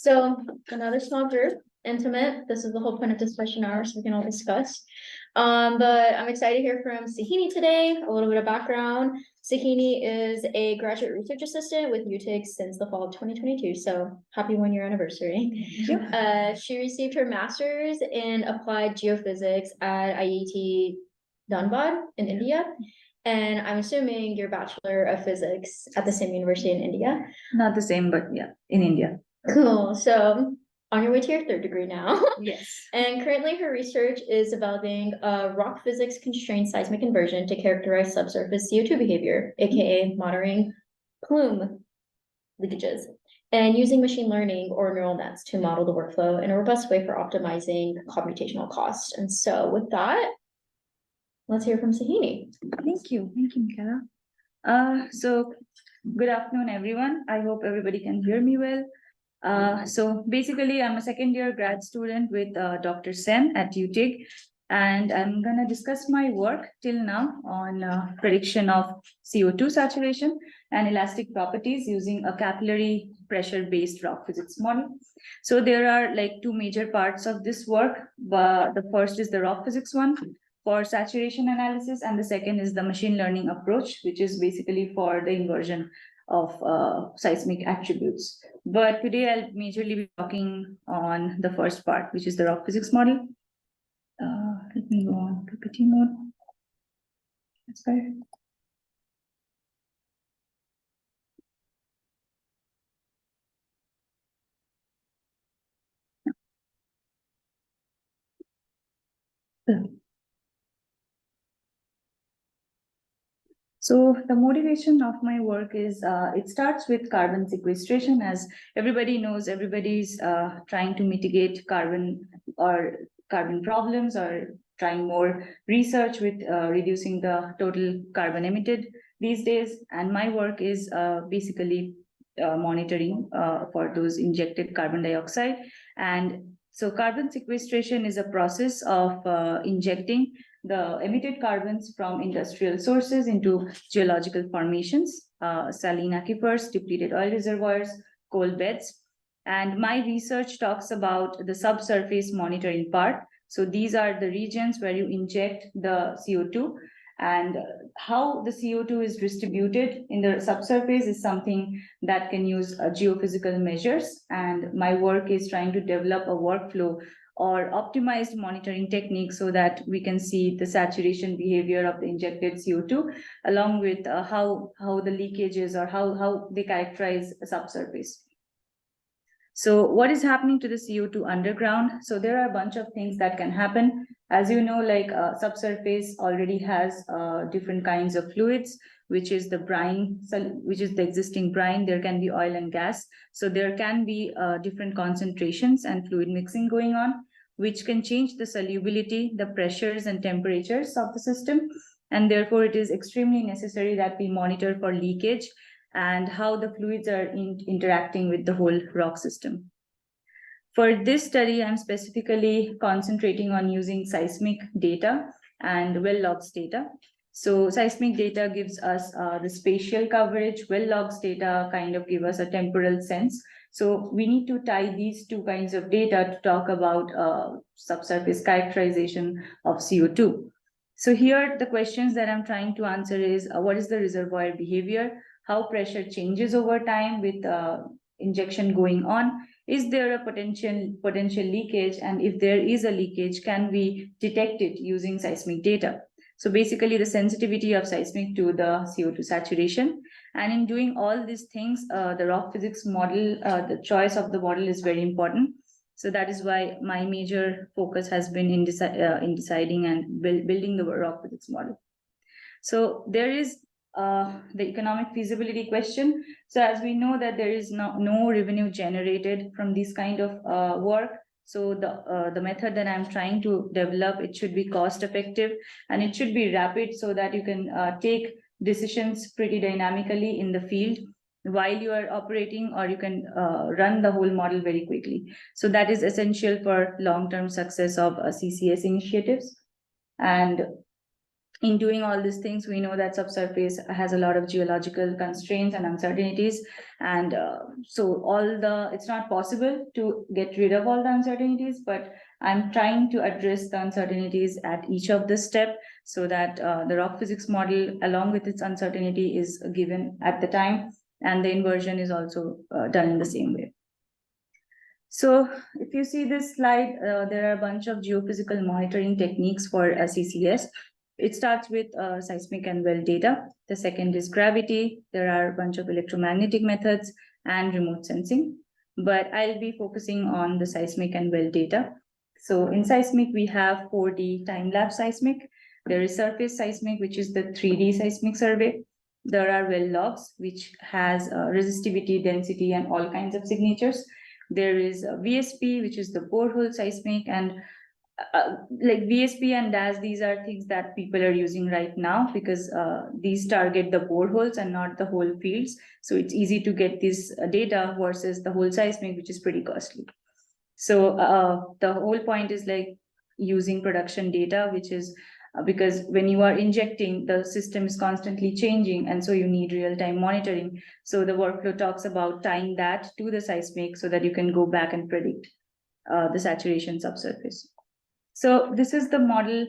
So another small group, intimate. This is the whole point of discussion hour, so we can all discuss. But I'm excited to hear from Sohini today. A little bit of background. Sohini is a graduate research assistant with UTIG since the fall of 2022. So happy 1 year anniversary. She received her master's in applied geophysics at IIT Dhanbad in India. And I'm assuming your Bachelor of Physics at the same university in India. Not the same, but yeah, in India. Cool. So on your way to your third degree now. Yes. And currently her research is developing a rock physics constrained seismic inversion to characterize subsurface CO2 behavior, aka monitoring plume leakages, and using machine learning or neural nets to model the workflow in a robust way for optimizing computational costs. And so with that, let's hear from Sohini. Thank you, Michaela. So good afternoon, everyone. I hope everybody can hear me well. So basically, I'm a second year grad student with Dr. Sen at UTIG, and I'm going to discuss my work till now on prediction of CO2 saturation and elastic properties using a capillary pressure-based rock physics model. So there are like two major parts of this work. The first is the rock physics one for saturation analysis, and the second is the machine learning approach, which is basically for the inversion of seismic attributes. But today I'll majorly be talking on the first part, which is the rock physics model. Let me go on to PPT mode. That's right. So the motivation of my work is, it starts with carbon sequestration. As everybody knows, everybody's trying to mitigate carbon problems or trying more research with reducing the total carbon emitted these days. And my work is basically monitoring for those injected carbon dioxide. And so carbon sequestration is a process of injecting the emitted carbons from industrial sources into geological formations, saline aquifers, depleted oil reservoirs, coal beds. And my research talks about the subsurface monitoring part. So these are the regions where you inject the CO2, and how the CO2 is distributed in the subsurface is something that can use geophysical measures. And my work is trying to develop a workflow or optimized monitoring technique so that we can see the saturation behavior of the injected CO2, along with how the leakages or how they characterize a subsurface. So what is happening to the CO2 underground? So there are a bunch of things that can happen. As you know, like subsurface already has different kinds of fluids, which is the brine, which is the existing brine. There can be oil and gas. So there can be different concentrations and fluid mixing going on, which can change the solubility, the pressures and temperatures of the system. And therefore, it is extremely necessary that we monitor for leakage and how the fluids are interacting with the whole rock system. For this study, I'm specifically concentrating on using seismic data and well logs data. So seismic data gives us the spatial coverage, well logs data kind of give us a temporal sense. So we need to tie these two kinds of data to talk about subsurface characterization of CO2. So here, the questions that I'm trying to answer is, what is the reservoir behavior? How pressure changes over time with injection going on? Is there a potential leakage? And if there is a leakage, can we detect it using seismic data? So basically the sensitivity of seismic to the CO2 saturation. And in doing all these things, the rock physics model, the choice of the model is very important. So that is why my major focus has been in deciding and building the rock physics model. So there is the economic feasibility question. So as we know that there is no revenue generated from this kind of work. So the method that I'm trying to develop, it should be cost effective and it should be rapid so that you can take decisions pretty dynamically in the field while you are operating, or you can run the whole model very quickly. So that is essential for long-term success of CCS initiatives. And in doing all these things, we know that subsurface has a lot of geological constraints and uncertainties. And so it's not possible to get rid of all the uncertainties, but I'm trying to address the uncertainties at each of the step so that the rock physics model, along with its uncertainty, is given at the time, and the inversion is also done in the same way. So if you see this slide, there are a bunch of geophysical monitoring techniques for CCS. It starts with seismic and well data. The second is gravity. There are a bunch of electromagnetic methods and remote sensing. But I'll be focusing on the seismic and well data. So in seismic, we have 4D time-lapse seismic. There is surface seismic, which is the 3D seismic survey. There are well logs, which has resistivity, density, and all kinds of signatures. There is VSP, which is the borehole seismic, and like VSP and DAS, these are things that people are using right now because these target the boreholes and not the whole fields. So it's easy to get this data versus the whole seismic, which is pretty costly. So the whole point is like using production data, which is because when you are injecting, the system is constantly changing, and so you need real-time monitoring. So the workflow talks about tying that to the seismic so that you can go back and predict the saturation subsurface. So this is the model.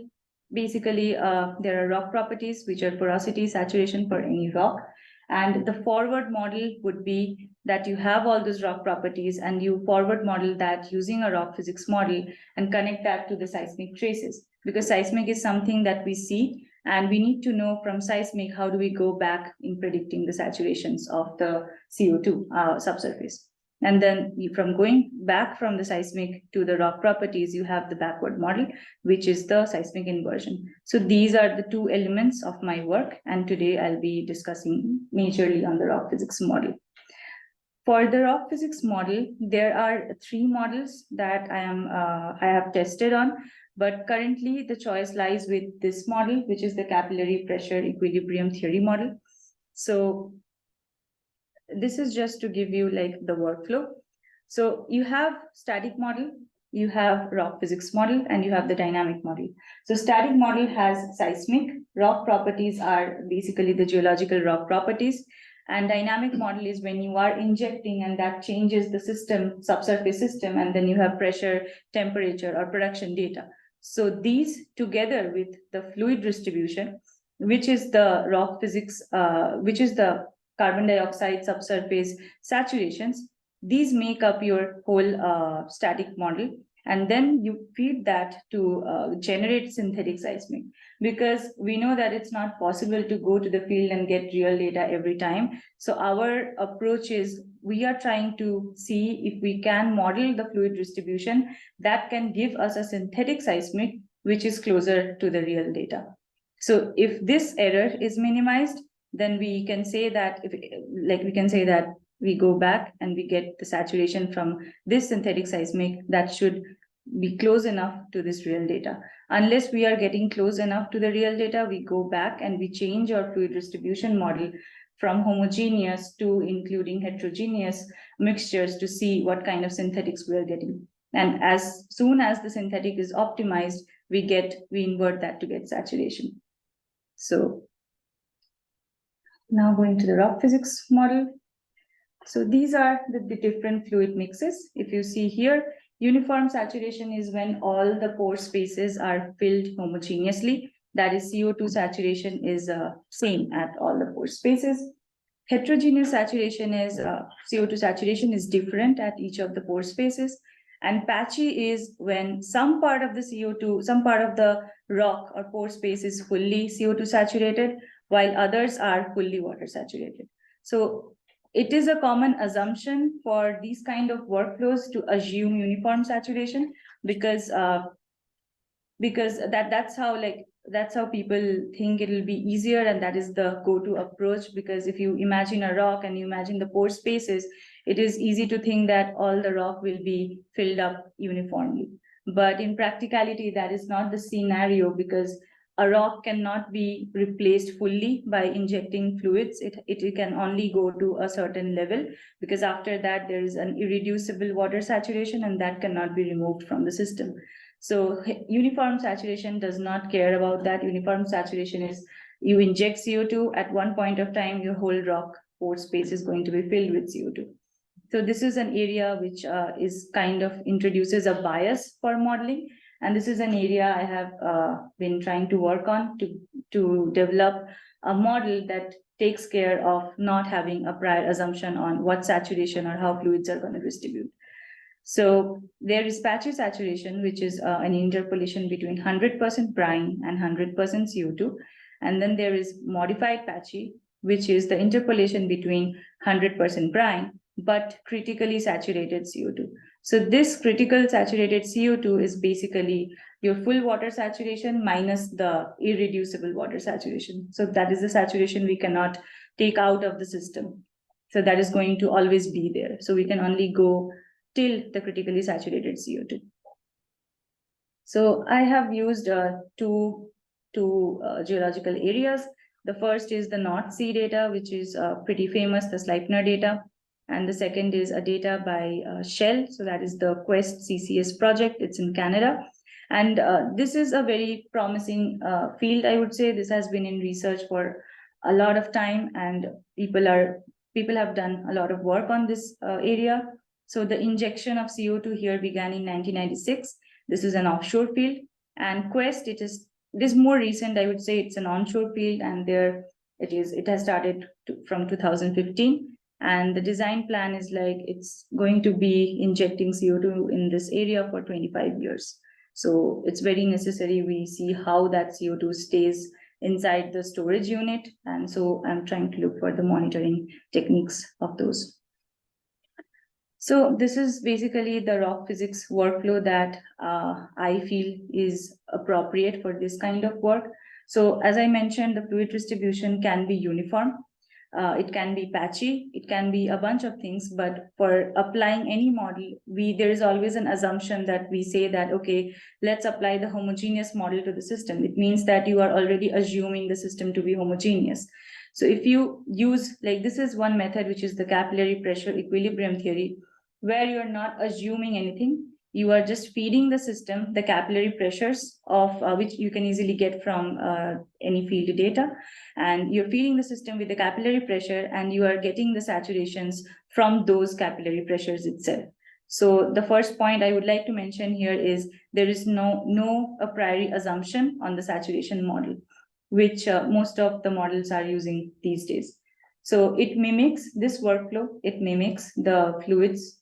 Basically, there are rock properties, which are porosity, saturation for any rock. And the forward model would be that you have all those rock properties and you forward model that using a rock physics model and connect that to the seismic traces. Because seismic is something that we see, and we need to know from seismic how do we go back in predicting the saturations of the CO2 subsurface. And then from going back from the seismic to the rock properties, you have the backward model, which is the seismic inversion. So these are the two elements of my work. And today I'll be discussing majorly on the rock physics model. For the rock physics model, there are 3 models that I have tested on, but currently the choice lies with this model, which is the capillary pressure equilibrium theory model. So this is just to give you like the workflow. So you have static model, you have rock physics model, and you have the dynamic model. So static model has seismic, rock properties are basically the geological rock properties, and dynamic model is when you are injecting and that changes the system, subsurface system, and then you have pressure, temperature, or production data. So these together with the fluid distribution, which is the rock physics, which is the carbon dioxide subsurface saturations, these make up your whole static model. And then you feed that to generate synthetic seismic, because we know that it's not possible to go to the field and get real data every time. So our approach is we are trying to see if we can model the fluid distribution that can give us a synthetic seismic, which is closer to the real data. So if this error is minimized, then we can say that we go back and we get the saturation from this synthetic seismic that should be close enough to this real data. Unless we are getting close enough to the real data, we go back and we change our fluid distribution model from homogeneous to including heterogeneous mixtures to see what kind of synthetics we are getting. And as soon as the synthetic is optimized, we invert that to get saturation. So now going to the rock physics model. So these are the different fluid mixes. If you see here, uniform saturation is when all the pore spaces are filled homogeneously. That is, CO2 saturation is same at all the pore spaces. Heterogeneous saturation is CO2 saturation is different at each of the pore spaces. And patchy is when some part of the CO2, some part of the rock or pore space is fully CO2 saturated, while others are fully water saturated. So it is a common assumption for these kind of workflows to assume uniform saturation because that's how people think it will be easier, and that is the go-to approach. Because if you imagine a rock and you imagine the pore spaces, it is easy to think that all the rock will be filled up uniformly. But in practicality, that is not the scenario, because a rock cannot be replaced fully by injecting fluids. It can only go to a certain level, because after that there is an irreducible water saturation, and that cannot be removed from the system. So uniform saturation does not care about that. Uniform saturation is you inject CO2 at one point of time, your whole rock pore space is going to be filled with CO2. So this is an area which is kind of introduces a bias for modeling. And this is an area I have been trying to work on to develop a model that takes care of not having a prior assumption on what saturation or how fluids are going to distribute. So there is patchy saturation, which is an interpolation between 100% brine and 100% CO2. And then there is modified patchy, which is the interpolation between 100% brine, but critically saturated CO2. So this critical saturated CO2 is basically your full water saturation minus the irreducible water saturation. So that is the saturation we cannot take out of the system. So that is going to always be there. So we can only go till the critically saturated CO2. So I have used two geological areas. The first is the North Sea data, which is pretty famous, the Sleipner data. And the second is a data by Shell. So that is the Quest CCS project. It's in Canada. And this is a very promising field, I would say. This has been in research for a lot of time, and people have done a lot of work on this area. So the injection of CO2 here began in 1996. This is an offshore field, and Quest, it is more recent, I would say. It's an onshore field, and there it has started from 2015. And the design plan is like it's going to be injecting CO2 in this area for 25 years. So it's very necessary we see how that CO2 stays inside the storage unit. And so I'm trying to look for the monitoring techniques of those. So this is basically the rock physics workflow that I feel is appropriate for this kind of work. So as I mentioned, the fluid distribution can be uniform. It can be patchy, it can be a bunch of things, but for applying any model, there is always an assumption that we say that, okay, let's apply the homogeneous model to the system. It means that you are already assuming the system to be homogeneous. So if you use, like, this is one method, which is the capillary pressure equilibrium theory, where you're not assuming anything. You are just feeding the system the capillary pressures of which you can easily get from any field data. And you're feeding the system with the capillary pressure, and you are getting the saturations from those capillary pressures itself. So the first point I would like to mention here is there is no a priori assumption on the saturation model, which most of the models are using these days. So it mimics this workflow, it mimics the fluids,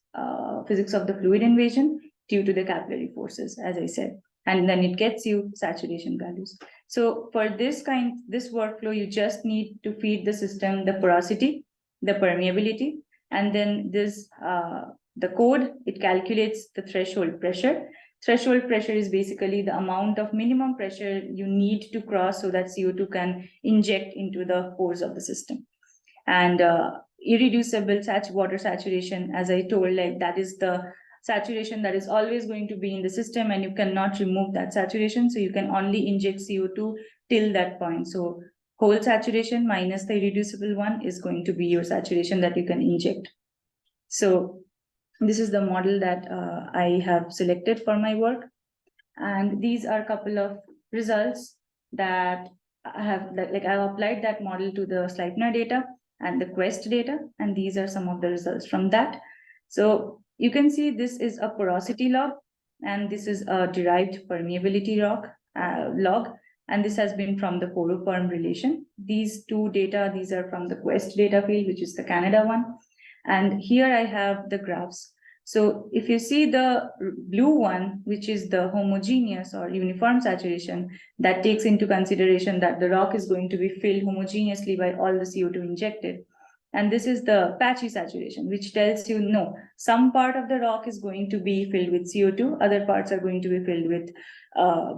physics of the fluid invasion due to the capillary forces, as I said, and then it gets you saturation values. So for this workflow, you just need to feed the system the porosity, the permeability, and then this, the code, it calculates the threshold pressure. Threshold pressure is basically the amount of minimum pressure you need to cross so that CO2 can inject into the pores of the system. And irreducible water saturation, as I told, like that is the saturation that is always going to be in the system, and you cannot remove that saturation. So you can only inject CO2 till that point. So whole saturation minus the irreducible one is going to be your saturation that you can inject. So this is the model that I have selected for my work. And these are a couple of results that I have, like I've applied that model to the Sleipner data and the Quest data, and these are some of the results from that. So you can see this is a porosity log, and this is a derived permeability log, and this has been from the poroperm relation. These two data, these are from the Quest data field, which is the Canada one. And here I have the graphs. So if you see the blue one, which is the homogeneous or uniform saturation, that takes into consideration that the rock is going to be filled homogeneously by all the CO2 injected. And this is the patchy saturation, which tells you, no, some part of the rock is going to be filled with CO2, other parts are going to be filled with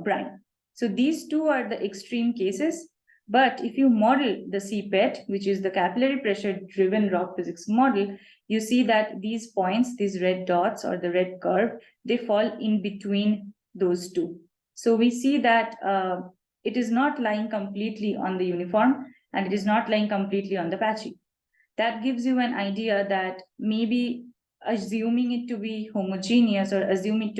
brine. So these two are the extreme cases. But if you model the CPET, which is the capillary pressure driven rock physics model, you see that these points, these red dots or the red curve, they fall in between those two. So we see that it is not lying completely on the uniform, and it is not lying completely on the patchy. That gives you an idea that maybe assuming it to be homogeneous or assuming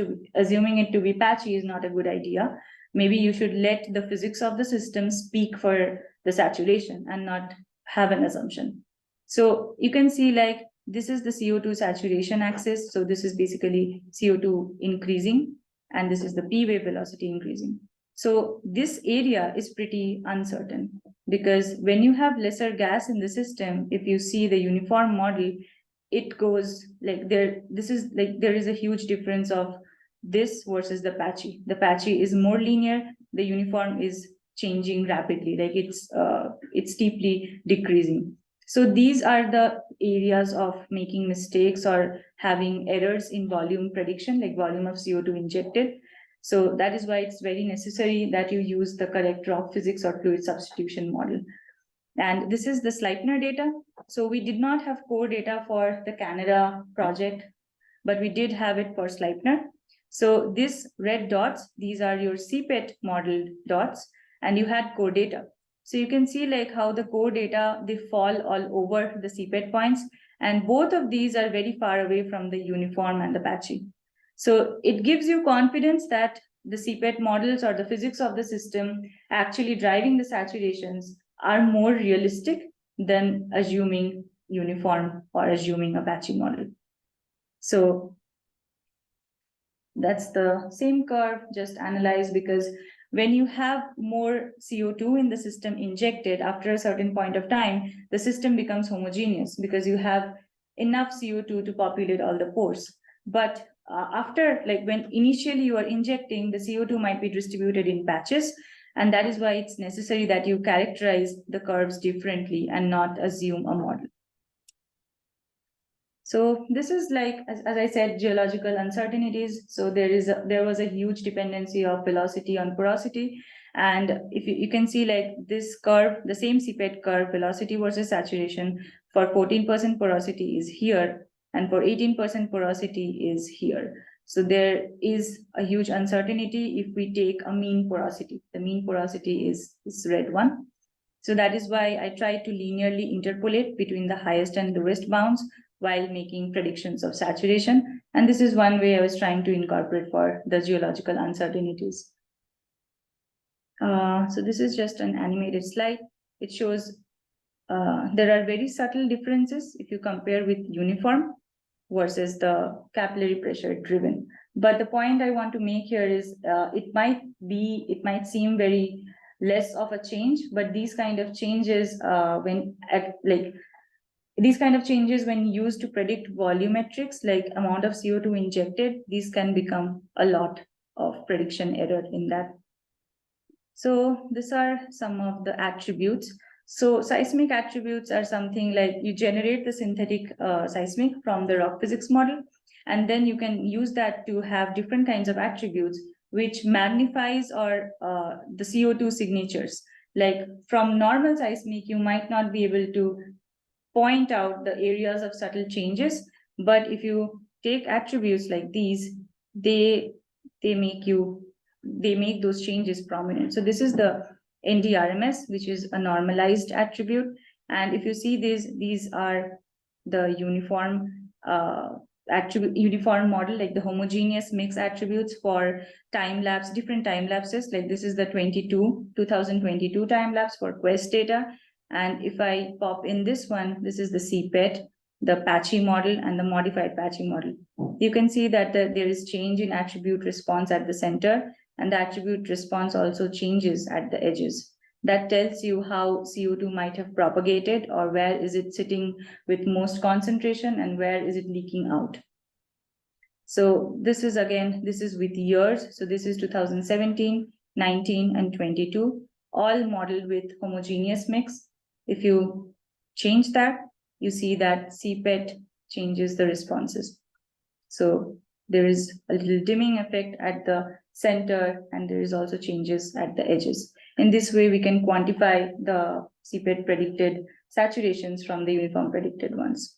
it to be patchy is not a good idea. Maybe you should let the physics of the system speak for the saturation and not have an assumption. So you can see like this is the CO2 saturation axis. So this is basically CO2 increasing, and this is the P wave velocity increasing. So this area is pretty uncertain, because when you have lesser gas in the system, if you see the uniform model, it goes like there, this is like there is a huge difference of this versus the patchy. The patchy is more linear, the uniform is changing rapidly, like it's steeply decreasing. So these are the areas of making mistakes or having errors in volume prediction, like volume of CO2 injected. So that is why it's very necessary that you use the correct rock physics or fluid substitution model. And this is the Sleipner data. So we did not have core data for the Canada project, but we did have it for Sleipner. So these red dots, these are your CPET modeled dots, and you had core data. So you can see like how the core data, they fall all over the CPET points, and both of these are very far away from the uniform and the patchy. So it gives you confidence that the CPET models or the physics of the system actually driving the saturations are more realistic than assuming uniform or assuming a patchy model. So that's the same curve, just analyzed, because when you have more CO2 in the system injected after a certain point of time, the system becomes homogeneous because you have enough CO2 to populate all the pores. But after, like when initially you are injecting, the CO2 might be distributed in patches. And that is why it's necessary that you characterize the curves differently and not assume a model. So this is like, as I said, geological uncertainties. So there was a huge dependency of velocity on porosity. And if you can see like this curve, the same CPET curve, velocity versus saturation for 14% porosity is here, and for 18% porosity is here. So there is a huge uncertainty if we take a mean porosity. The mean porosity is this red one. So that is why I try to linearly interpolate between the highest and lowest bounds while making predictions of saturation. And this is one way I was trying to incorporate for the geological uncertainties. So this is just an animated slide. It shows there are very subtle differences if you compare with uniform versus the capillary pressure driven. But the point I want to make here is it might seem very less of a change, but these kind of changes when used to predict volumetrics, like amount of CO2 injected, these can become a lot of prediction error in that. So these are some of the attributes. So seismic attributes are something like you generate the synthetic seismic from the rock physics model, and then you can use that to have different kinds of attributes which magnifies or the CO2 signatures. Like from normal seismic, you might not be able to point out the areas of subtle changes, but if you take attributes like these, they make those changes prominent. So this is the NDRMS, which is a normalized attribute. And if you see these are the uniform uniform model, like the homogeneous mix attributes for time lapse, different time lapses. Like this is the 2022 time lapse for Quest data. And if I pop in this one, this is the CPET, the patchy model, and the modified patchy model. You can see that there is change in attribute response at the center, and the attribute response also changes at the edges. That tells you how CO2 might have propagated, or where is it sitting with most concentration and where is it leaking out. So this is with years. So this is 2017, 19, and 22, all modeled with homogeneous mix. If you change that, you see that CPET changes the responses. So there is a little dimming effect at the center, and there is also changes at the edges. In this way, we can quantify the CPET predicted saturations from the uniform predicted ones.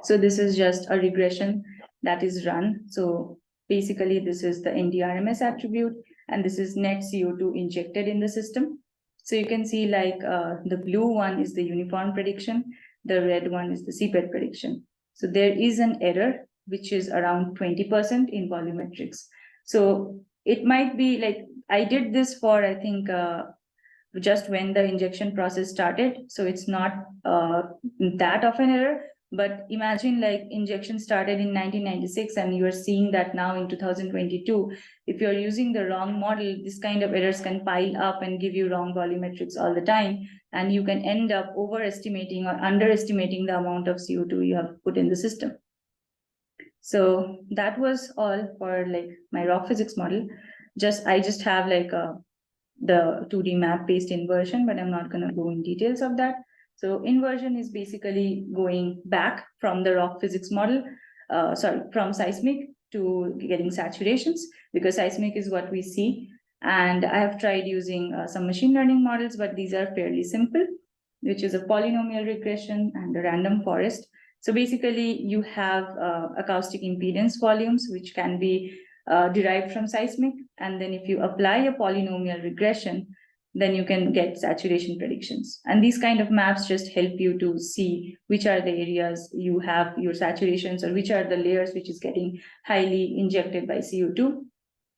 So this is just a regression that is run. So basically, this is the NDRMS attribute, and this is net CO2 injected in the system. So you can see like the blue one is the uniform prediction, the red one is the CPET prediction. So there is an error which is around 20% in volumetrics. So it might be like, I did this for, I think, just when the injection process started. So it's not that of an error, but imagine like injection started in 1996 and you are seeing that now in 2022. If you're using the wrong model, this kind of errors can pile up and give you wrong volumetrics all the time. And you can end up overestimating or underestimating the amount of CO2 you have put in the system. So that was all for like my rock physics model. I just have like the 2D map based inversion, but I'm not going to go in details of that. So inversion is basically going back from the rock physics model, from seismic to getting saturations, because seismic is what we see. And I have tried using some machine learning models, but these are fairly simple, which is a polynomial regression and a random forest. So basically you have acoustic impedance volumes, which can be derived from seismic. And then if you apply a polynomial regression, then you can get saturation predictions. And these kind of maps just help you to see which are the areas you have your saturations, or which are the layers which is getting highly injected by CO2.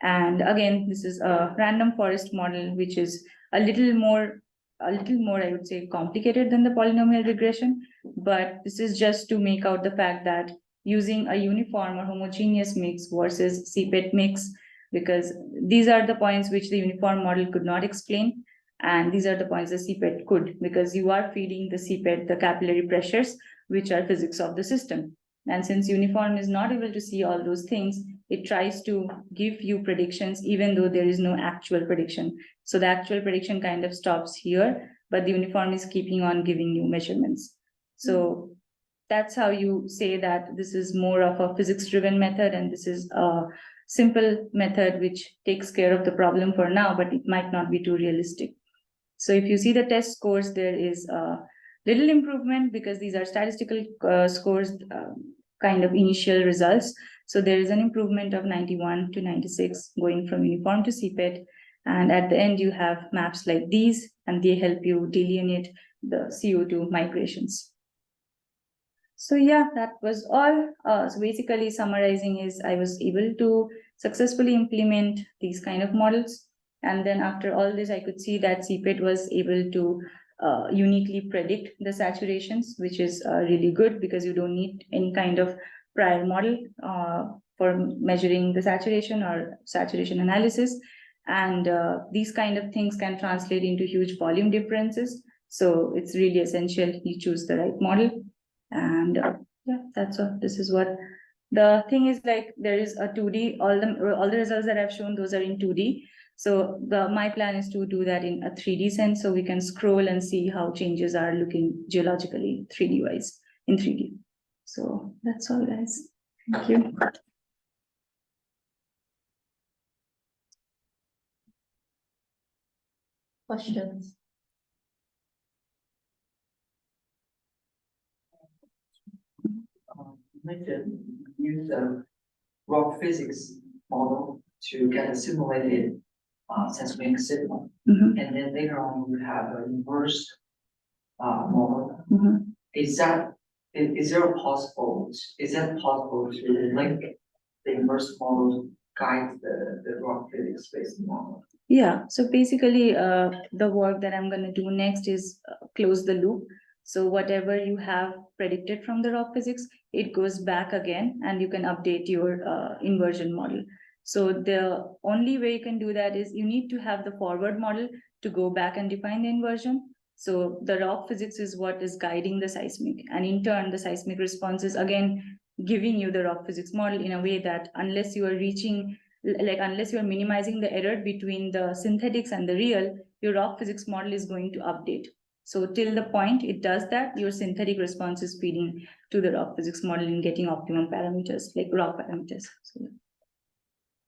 And again, this is a random forest model, which is a little more, I would say, complicated than the polynomial regression. But this is just to make out the fact that using a uniform or homogeneous mix versus CPET mix, because these are the points which the uniform model could not explain. And these are the points the CPET could, because you are feeding the CPET the capillary pressures, which are physics of the system. And since uniform is not able to see all those things, it tries to give you predictions, even though there is no actual prediction. So the actual prediction kind of stops here, but the uniform is keeping on giving you measurements. So that's how you say that this is more of a physics-driven method, and this is a simple method which takes care of the problem for now, but it might not be too realistic. So if you see the test scores, there is a little improvement because these are statistical scores, kind of initial results. So there is an improvement of 91 to 96 going from uniform to CPET. And at the end, you have maps like these, and they help you delineate the CO2 migrations. So yeah, that was all. So basically summarizing is I was able to successfully implement these kind of models. And then after all this, I could see that CPET was able to uniquely predict the saturations, which is really good because you don't need any kind of prior model for measuring the saturation or saturation analysis. And these kind of things can translate into huge volume differences. So it's really essential you choose the right model. And yeah, that's all. This is what the thing is. Like, there is a 2D, all the results that I've shown, those are in 2D. So my plan is to do that in a 3D sense, so we can scroll and see how changes are looking geologically 3D wise in 3D. So that's all, guys. Thank you. Questions? Like to use a rock physics model to get a simulated seismic signal, and then later on you have an inverse model. Is that possible to link the inverse model to guide the rock physics based model? Yeah, so basically the work that I'm going to do next is close the loop. So whatever you have predicted from the rock physics, it goes back again and you can update your inversion model. So the only way you can do that is you need to have the forward model to go back and define the inversion. So the rock physics is what is guiding the seismic. And in turn, the seismic response is again giving you the rock physics model in a way that unless you are unless you're minimizing the error between the synthetics and the real, your rock physics model is going to update. So till the point it does that, your synthetic response is feeding to the rock physics model and getting optimum parameters, like rock parameters. So,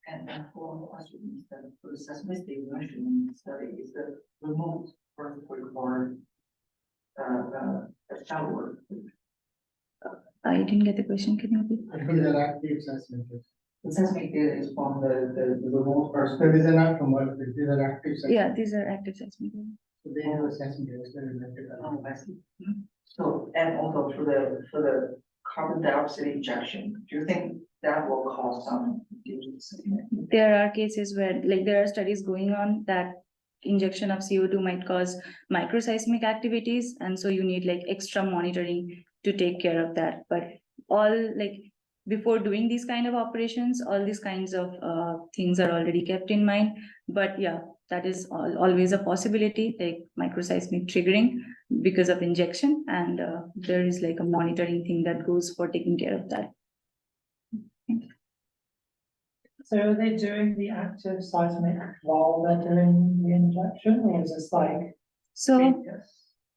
and for question, for the seismic inversion study, is the remote earthquake or a shower? I didn't get the question. Can you repeat? It is an active seismic. The seismic data is from the remote earthquake. So these are not from Earth, these are active seismic. Yeah, these are active seismic. So they have a seismic related. Oh, I see. So, and also for the carbon dioxide injection, do you think that will cause some difference? There are cases where, like, there are studies going on that injection of CO2 might cause microseismic activities, and so you need like extra monitoring to take care of that. But all, like, before doing these kind of operations, all these kinds of things are already kept in mind. But yeah, that is always a possibility, like microseismic triggering because of injection, and there is like a monitoring thing that goes for taking care of that. So are they doing the active seismic while they're doing the injection, or is this like? So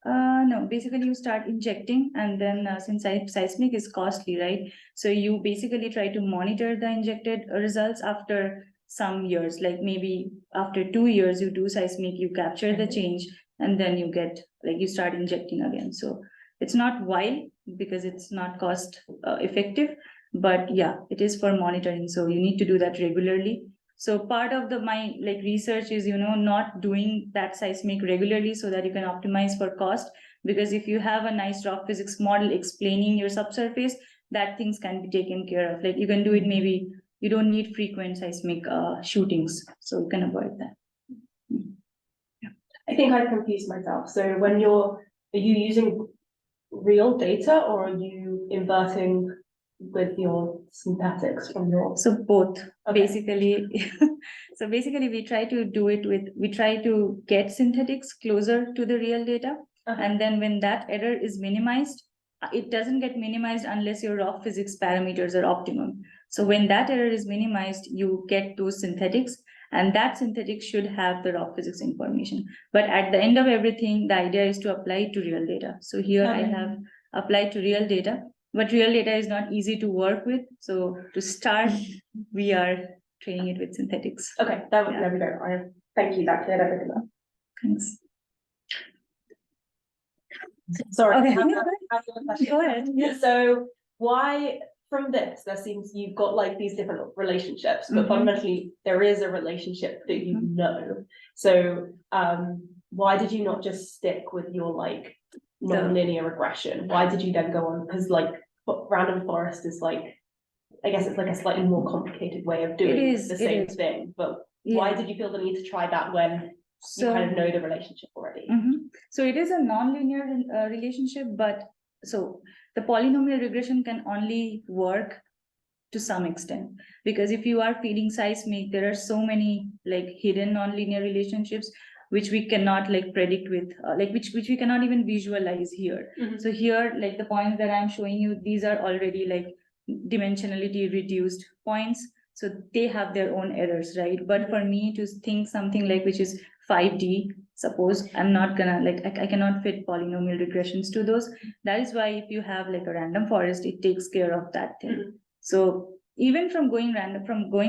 no, basically you start injecting, and then since seismic is costly, right? So you basically try to monitor the injected results after some years, like maybe after 2 years you do seismic, you capture the change, and then you get, like, you start injecting again. So it's not while, because it's not cost effective, but yeah, it is for monitoring. So you need to do that regularly. So part of my like research is, not doing that seismic regularly so that you can optimize for cost. Because if you have a nice rock physics model explaining your subsurface, that things can be taken care of. Like you can do it, maybe you don't need frequent seismic shootings, so you can avoid that. I think I confused myself. So when are you using real data, or are you inverting with your synthetics from your? So both, Okay. basically. So basically we try to get synthetics closer to the real data. And then when that error is minimized, it doesn't get minimized unless your rock physics parameters are optimum. So when that error is minimized, you get those synthetics, and that synthetic should have the rock physics information. But at the end of everything, the idea is to apply it to real data. So here I have applied to real data, but real data is not easy to work with. So to start, we are training it with synthetics. Okay, there we go. Thank you, that cleared everything up. Thanks. Sorry. Okay. I have another question. Go ahead. Yeah. So why, from this, there seems you've got like these different relationships, but fundamentally there is a relationship that you know. So why did you not just stick with your like non-linear regression? Why did you then go on? Because like random forest is like, I guess it's like a slightly more complicated way of doing the same thing. But why did you feel the need to try that when you kind of know the relationship already? So it is a non-linear relationship, but so the polynomial regression can only work to some extent, because if you are feeding seismic, there are so many like hidden non-linear relationships which we cannot like predict with like which we cannot even visualize here. So here, like the points that I'm showing you, these are already like dimensionality reduced points, so they have their own errors, right? But for me to think something like which is 5D, suppose I'm not gonna like I cannot fit polynomial regressions to those. That is why if you have like a random forest, it takes care of that thing. So even from going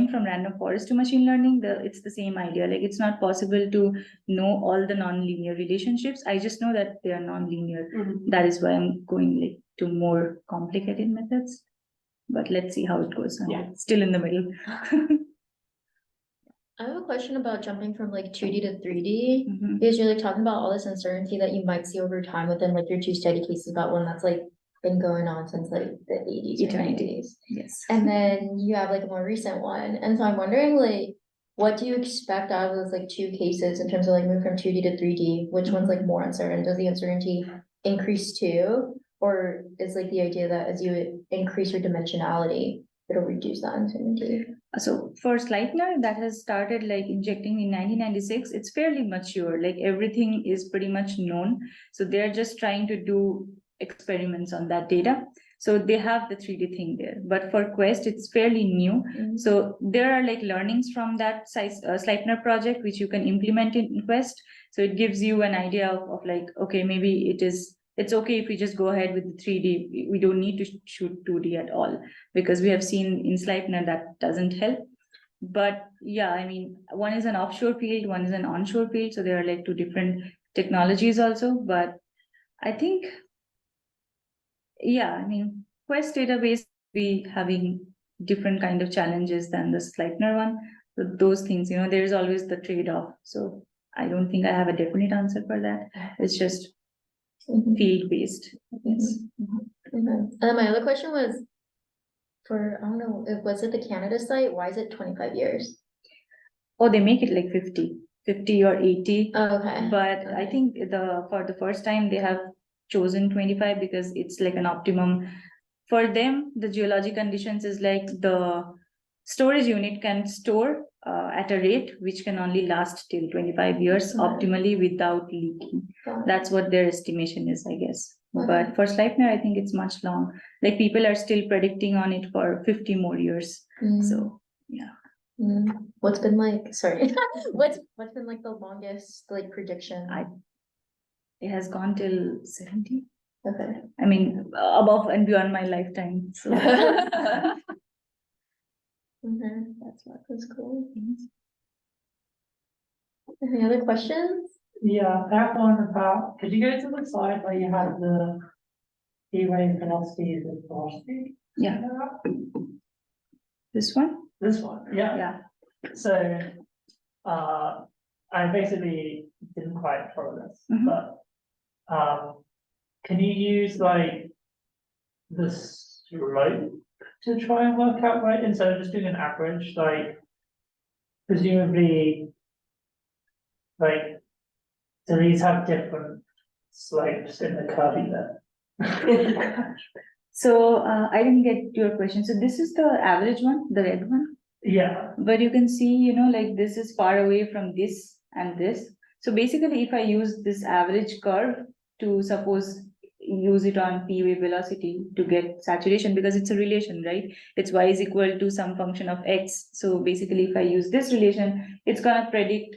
from random forest to machine learning, it's the same idea. Like it's not possible to know all the non-linear relationships. I just know that they are non-linear. That is why I'm going like to more complicated methods. But let's see how it goes. I'm still in the middle. I have a question about jumping from like 2D to 3D, because you're like talking about all this uncertainty that you might see over time within like your two study cases about one that's like been going on since like the 80s or 90s. Yes. And then you have like a more recent one. And so I'm wondering, like, what do you expect out of those like two cases in terms of like moving from 2D to 3D? Which one's like more uncertain? Does the uncertainty increase too? Or is like the idea that as you increase your dimensionality, it'll reduce that uncertainty? So for Sleipner, that has started like injecting in 1996, it's fairly mature. Like everything is pretty much known. So they're just trying to do experiments on that data. So they have the 3D thing there. But for Quest, it's fairly new. So there are like learnings from that Sleipner project, which you can implement in Quest. So it gives you an idea of like, okay, maybe it's okay if we just go ahead with the 3D. We don't need to shoot 2D at all, because we have seen in Sleipner that doesn't help. But yeah, I mean, one is an offshore field, one is an onshore field. So there are like two different technologies also. But I think, yeah, I mean, Quest database be having different kind of challenges than the Sleipner one. So those things, there's always the trade-off. So I don't think I have a definite answer for that. It's just field-based. Yes. And then my other question was for, I don't know, was it the Canada site? Why is it 25 years? Or they make it like 50 or 80. Oh, okay. But I Okay. think for the first time they have chosen 25 because it's like an optimum. For them, the geologic conditions is like the storage unit can store at a rate which can only last till 25 years Got it. optimally without leaking. Got it. That's what their estimation is, I guess. Okay. But for Sleipner, I think it's much long. Like people are still predicting on it for 50 more years. Mm. So yeah. What's been like, sorry, what's been like the longest like prediction? It has gone till 70. Okay. I mean, above and beyond my lifetime. So That's cool. Any other questions? Yeah, I have one about, could you go to the slide where you have the E-wave velocity and velocity? Yeah. This one? This one, yeah. Yeah. So, I basically didn't quite follow this, Mhm. but, can you use like the slope to try and work out, right, instead of just doing an average, like presumably, like, do these have different slopes in the curvy bit? So I didn't get your question. So this is the average one, the red one. Yeah, But you can see, like this is far away from this and this. So basically, if I use this average curve to suppose use it on P wave velocity to get saturation, because it's a relation, right? It's y is equal to some function of x. So basically, if I use this relation, it's gonna predict,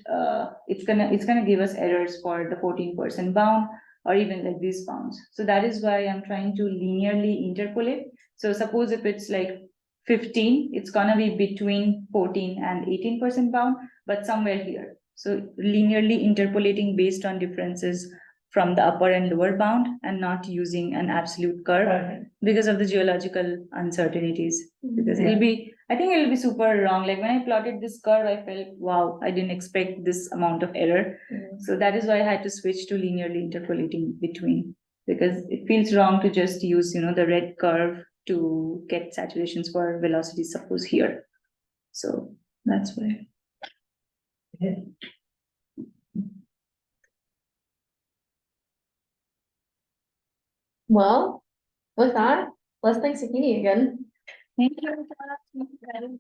it's gonna give us errors for the 14% bound or even like these bounds. So that is why I'm trying to linearly interpolate. So suppose if it's like 15, it's gonna be between 14 and 18% bound, but somewhere here. So linearly interpolating based on differences from the upper and lower bound and not using an absolute curve okay, because of the geological uncertainties. Because Yeah. I think it'll be super wrong. Like when I plotted this curve, I felt, wow, I didn't expect this amount of error. So that is why I had to switch to linearly interpolating between, because it feels wrong to just use, the red curve to get saturations for velocity, suppose here. So that's why. Well, with that, let's thank Sohini again. Thank you.